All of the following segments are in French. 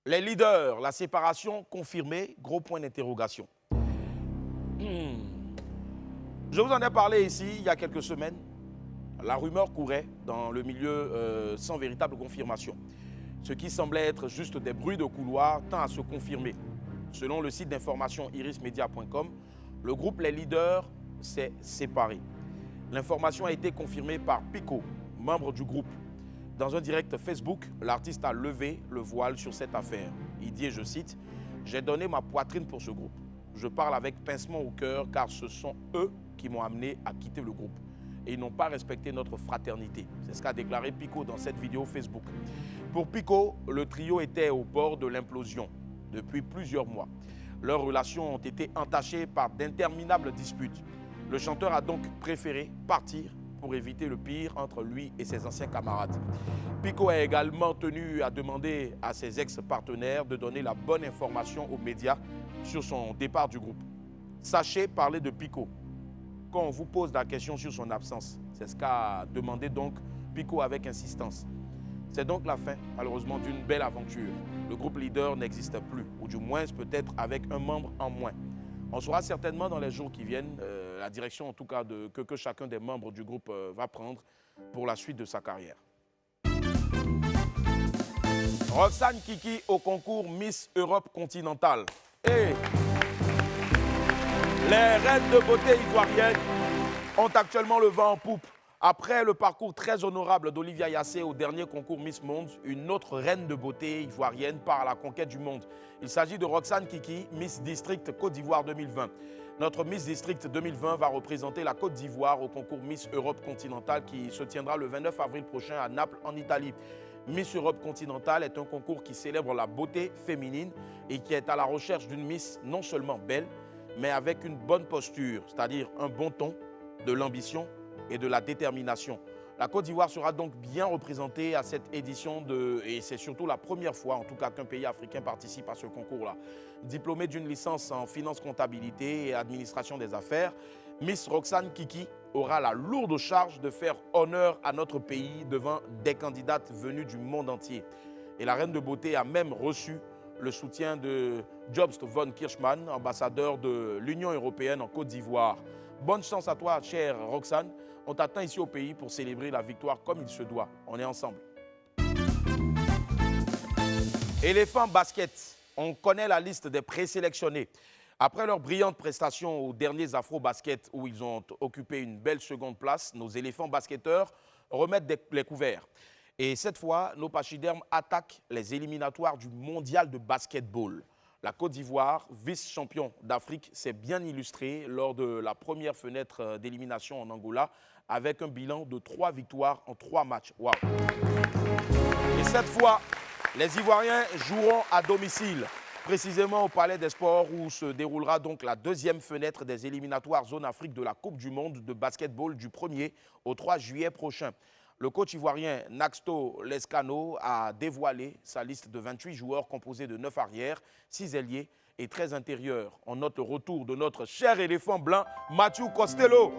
Les leaders, la séparation confirmée, gros point d'interrogation. Je vous en ai parlé ici il y a quelques semaines. La rumeur courait dans le milieu sans véritable confirmation. Ce qui semblait être juste des bruits de couloir tend à se confirmer. Selon le site d'information irismedia.com, le groupe Les Leaders s'est séparé. L'information a été confirmée par Pico, membre du groupe. Dans un direct Facebook, l'artiste a levé le voile sur cette affaire. Il dit, et je cite, « J'ai donné ma poitrine pour ce groupe. Je parle avec pincement au cœur car ce sont eux qui m'ont amené à quitter le groupe. Et ils n'ont pas respecté notre fraternité. » C'est ce qu'a déclaré Pico dans cette vidéo Facebook. Pour Pico, le trio était au bord de l'implosion depuis plusieurs mois. Leurs relations ont été entachées par d'interminables disputes. Le chanteur a donc préféré partir pour éviter le pire entre lui et ses anciens camarades. Pico a également tenu à demander à ses ex-partenaires de donner la bonne information aux médias sur son départ du groupe. Sachez parler de Pico quand on vous pose la question sur son absence. C'est ce qu'a demandé donc Pico avec insistance. C'est donc la fin, malheureusement, d'une belle aventure. Le groupe Leader n'existe plus, ou du moins peut-être avec un membre en moins. On saura certainement dans les jours qui viennent la direction en tout cas que chacun des membres du groupe va prendre pour la suite de sa carrière. Roxane Kiki au concours Miss Europe continentale. Et les reines de beauté ivoiriennes ont actuellement le vent en poupe. Après le parcours très honorable d'Olivia Yassé au dernier concours Miss Monde, une autre reine de beauté ivoirienne part à la conquête du monde. Il s'agit de Roxane Kiki, Miss District Côte d'Ivoire 2020. Notre Miss District 2020 va représenter la Côte d'Ivoire au concours Miss Europe continentale qui se tiendra le 29 avril prochain à Naples, en Italie. Miss Europe continentale est un concours qui célèbre la beauté féminine et qui est à la recherche d'une Miss non seulement belle, mais avec une bonne posture, c'est-à-dire un bon ton, de l'ambition et de la détermination. La Côte d'Ivoire sera donc bien représentée à cette édition et c'est surtout la première fois, en tout cas, qu'un pays africain participe à ce concours-là. Diplômée d'une licence en finance, comptabilité et administration des affaires, Miss Roxane Kiki aura la lourde charge de faire honneur à notre pays devant des candidates venues du monde entier. Et la reine de beauté a même reçu le soutien de Jobst von Kirchmann, ambassadeur de l'Union européenne en Côte d'Ivoire. Bonne chance à toi, chère Roxane. On t'attend ici au pays pour célébrer la victoire comme il se doit. On est ensemble. Éléphant basket. On connaît la liste des présélectionnés. Après leur brillante prestation aux derniers Afro-Basket où ils ont occupé une belle seconde place, nos éléphants basketteurs remettent les couverts. Et cette fois, nos pachydermes attaquent les éliminatoires du mondial de basketball. La Côte d'Ivoire, vice-champion d'Afrique, s'est bien illustrée lors de la première fenêtre d'élimination en Angola avec un bilan de 3 victoires en 3 matchs. Waouh! Et cette fois, les Ivoiriens joueront à domicile, précisément au Palais des Sports où se déroulera donc la deuxième fenêtre des éliminatoires zone Afrique de la Coupe du Monde de basketball du 1er au 3 juillet prochain. Le coach ivoirien Naxto Lescano a dévoilé sa liste de 28 joueurs composés de 9 arrières, 6 ailiers et 13 intérieurs. On note le retour de notre cher éléphant blanc, Mathieu Costello.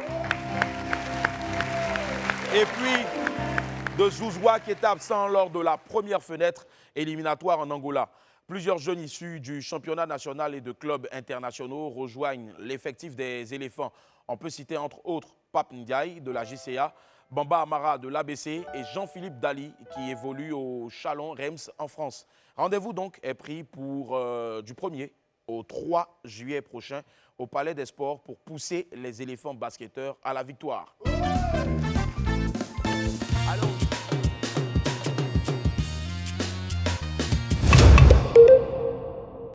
Et puis de Zouzoua qui était absent lors de la première fenêtre éliminatoire en Angola. Plusieurs jeunes issus du championnat national et de clubs internationaux rejoignent l'effectif des éléphants. On peut citer entre autres Pape Ndiaye de la JCA, Bamba Amara de l'ABC et Jean-Philippe Dali qui évolue au Chalon Reims en France. Rendez-vous donc est pris pour du 1er au 3 juillet prochain au Palais des Sports pour pousser les éléphants basketteurs à la victoire.